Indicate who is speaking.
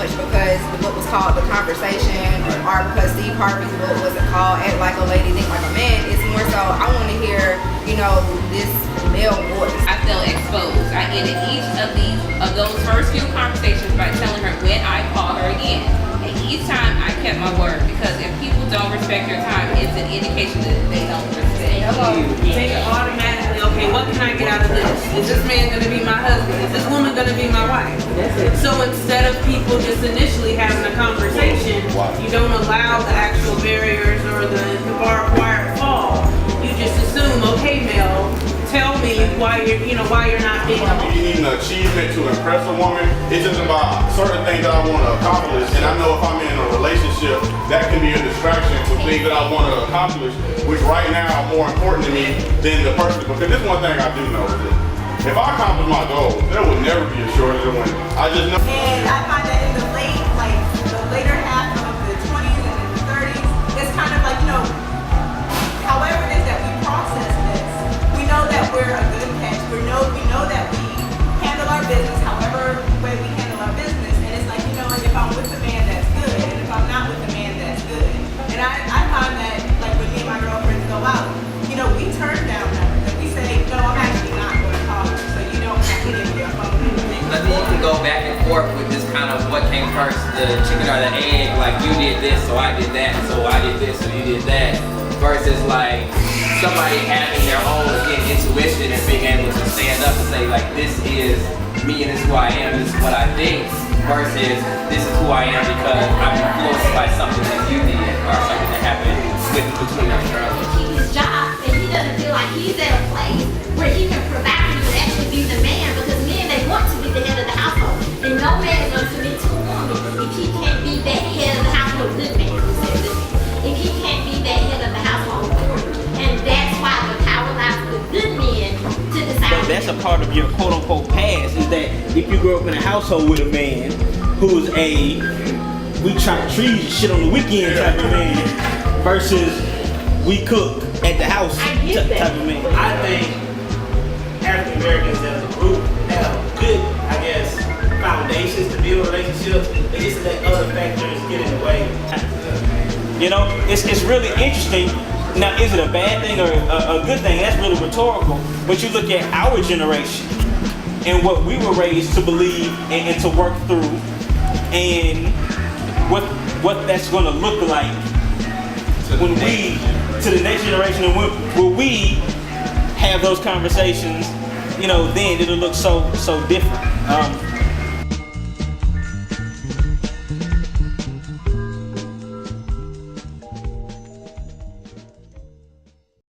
Speaker 1: much because what was called the conversation, or because Steve Harvey's book wasn't called Act Like a Lady, Think Like a Man. It's more so I want to hear, this male voice.
Speaker 2: I felt exposed. I ended each of those first few conversations by telling her when I call her again. And each time I kept my word, because if people don't respect your time, it's an indication that they don't respect you.
Speaker 3: Take it automatically, okay, what can I get out of this? Is this man gonna be my husband? Is this woman gonna be my wife? So instead of people just initially having a conversation, you don't allow the actual barriers or the barbed wire to fall. You just assume, okay, Mel, tell me why you're not being a woman.
Speaker 4: Needing an achievement to impress a woman, it's just about certain things that I want to accomplish. And I know if I'm in a relationship, that can be a distraction for things that I want to accomplish, which right now are more important to me than the person. Because this one thing I do know is that if I accomplish my goals, there will never be a shortage of women. I just know.
Speaker 5: And I find that in the later half of the 20s and in the 30s, it's kind of like, however it is that we process this, we know that we're a good catch. We know that we handle our business however way we handle our business. And it's like, if I'm with the man, that's good. And if I'm not with the man, that's good. And I find that, like, when me and my girlfriends go out, we turn down numbers. And we say, no, I'm actually not going to call you, so you don't have to give me a phone number.
Speaker 6: I think you can go back and forth with this kind of what came first, the chicken or the egg, like you did this, so I did that, so I did this, so you did that, versus like somebody having their own, again, intuition and being able to stand up and say, like, this is me and this is who I am, this is what I think, versus this is who I am because I'm influenced by something that you did or something that happened between us earlier.
Speaker 7: Keep his job, and he doesn't feel like he's at a place where he can provide and actually be the man, because men, they want to be the head of the household. And no man is going to submit to a woman if he can't be that head of the household. Good man, if he can't be that head of the household for you. And that's why the power lies with good men to decide.
Speaker 8: But that's a part of your quote unquote past, is that if you grew up in a household with a man who's we chop trees and shit on the weekend type of man versus we cook at the house type of man.
Speaker 9: I think African Americans as a group have good, foundations to build relationships. They just let other factors get in the way.
Speaker 8: It's really interesting. Now, is it a bad thing or a good thing? That's really rhetorical. But you look at our generation and what we were raised to believe and to work through, and what that's going to look like when we, to the next generation, and when we have those conversations, then it'll look so different.